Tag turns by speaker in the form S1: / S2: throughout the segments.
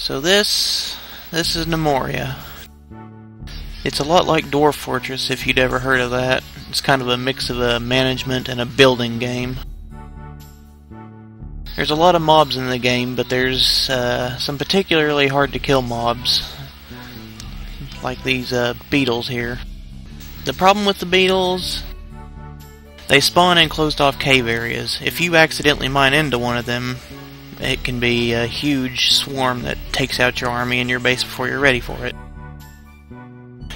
S1: So this is Gnomoria. It's a lot like Dwarf Fortress, if you'd ever heard of that. It's kind of a mix of a management and a building game. There's a lot of mobs in the game, but there's some particularly hard to kill mobs, like these Beetles here. The problem with the Beetles, they spawn in closed off cave areas. If you accidentally mine into one of them, it can be a huge swarm that takes out your army and your base before you're ready for it.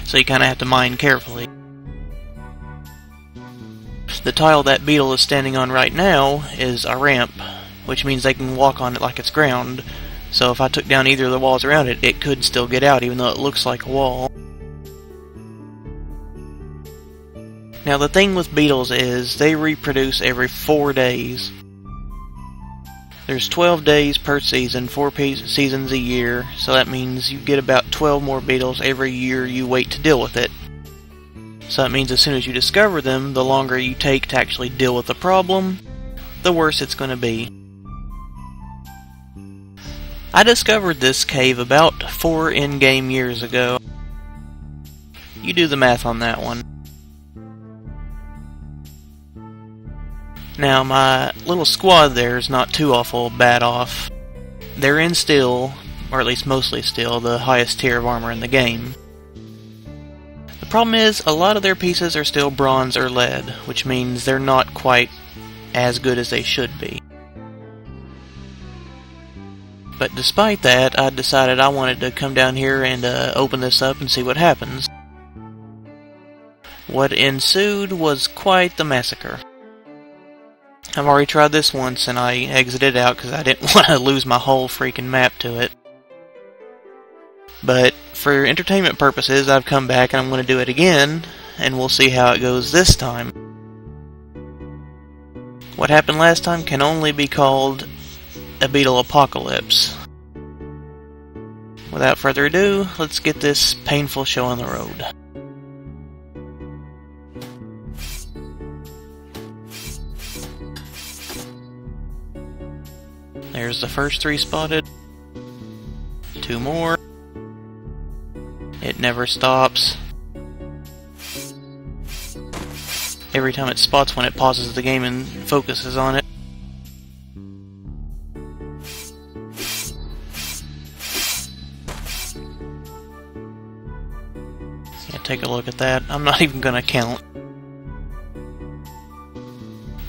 S1: So you kinda have to mine carefully. The tile that Beetle is standing on right now is a ramp, which means they can walk on it like it's ground. So if I took down either of the walls around it, it could still get out even though it looks like a wall. Now the thing with Beetles is they reproduce every 4 days. There's 12 days per season, 4 seasons a year, so that means you get about 12 more Beetles every year you wait to deal with it. So that means as soon as you discover them, the longer you take to actually deal with the problem, the worse it's going to be. I discovered this cave about 4 in-game years ago. You do the math on that one. Now, my little squad there is not too awful bad off. They're in steel, or at least mostly steel, the highest tier of armor in the game. The problem is, a lot of their pieces are still bronze or lead, which means they're not quite as good as they should be. But despite that, I decided I wanted to come down here and open this up and see what happens. What ensued was quite the massacre. I've already tried this once and I exited out because I didn't want to lose my whole freaking map to it. But for entertainment purposes, I've come back and I'm going to do it again, and we'll see how it goes this time. What happened last time can only be called a Beetle apocalypse. Without further ado, let's get this painful show on the road. There's the first 3 spotted. 2 more. It never stops. Every time it spots one, it pauses the game and focuses on it. Yeah, take a look at that. I'm not even gonna count.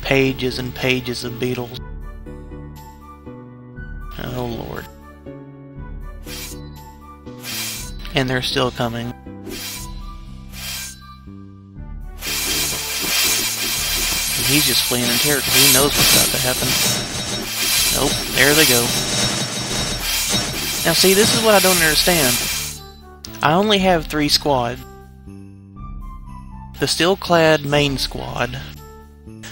S1: Pages and pages of Beetles. Oh Lord. And they're still coming. He's just fleeing in terror because he knows what's about to happen. Nope, there they go. Now see, this is what I don't understand. I only have 3 squads. The steel-clad main squad,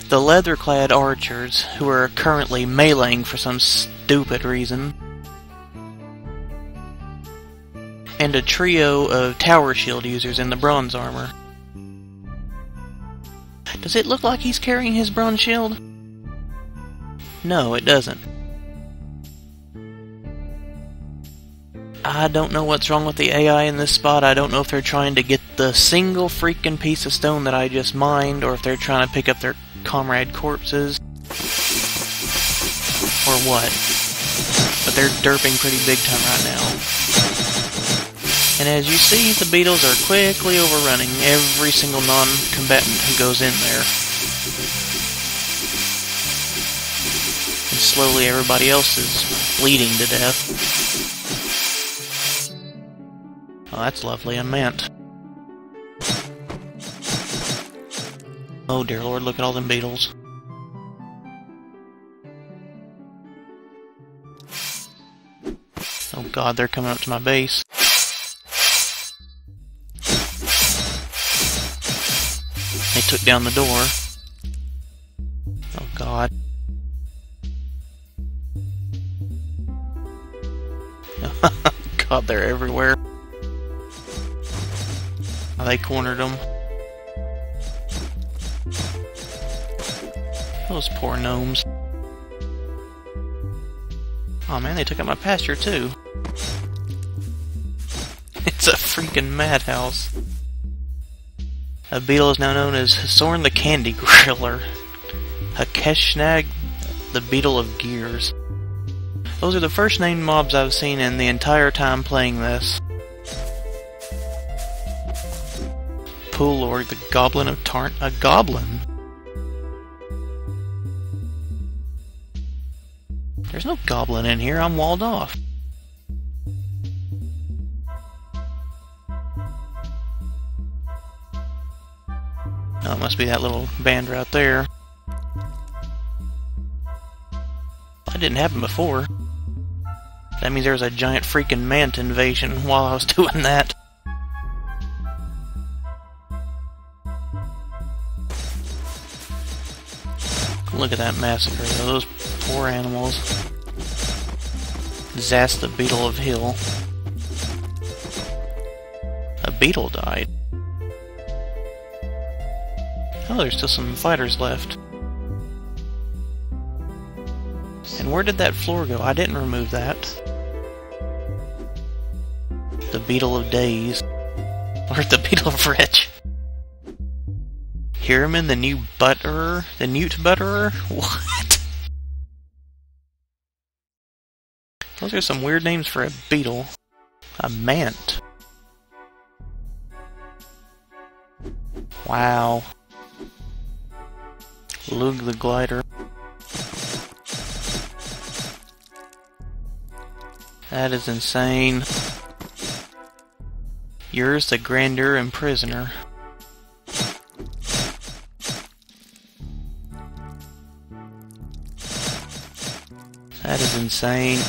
S1: the leather-clad archers, who are currently meleeing for some stupid reason, and a trio of tower shield users in the bronze armor. Does it look like he's carrying his bronze shield? No, it doesn't. I don't know what's wrong with the AI in this spot. I don't know if they're trying to get the single freaking piece of stone that I just mined, or if they're trying to pick up their comrade corpses, or what. But they're derping pretty big time right now. And as you see, the Beetles are quickly overrunning every single non-combatant who goes in there. And slowly everybody else is bleeding to death. Oh, that's lovely, a mant. Oh dear Lord, look at all them Beetles. Oh God, they're coming up to my base. They took down the door. Oh God. God, they're everywhere. Oh, they cornered them. Those poor gnomes. Oh man, they took out my pasture too. freaking madhouse. A beetle is now known as Soren the Candy Griller. Hakeshnag, the Beetle of Gears. Those are the first named mobs I've seen in the entire time playing this. Pool Lord, the Goblin of Tarn. A goblin? There's no goblin in here, I'm walled off. Oh, it must be that little band right there. That didn't happen before. That means there was a giant freaking mant invasion while I was doing that. Look at that massacre of those poor animals. Zast the Beetle of Hill. A beetle died. Oh, there's still some fighters left. And where did that floor go? I didn't remove that. The Beetle of Days. Or the Beetle of Wretch. Hiraman, the new butterer? The newt butterer? What? Those are some weird names for a beetle. A mant. Wow. Lug the glider. That is insane. Yours the grandeur and prisoner. That is insane.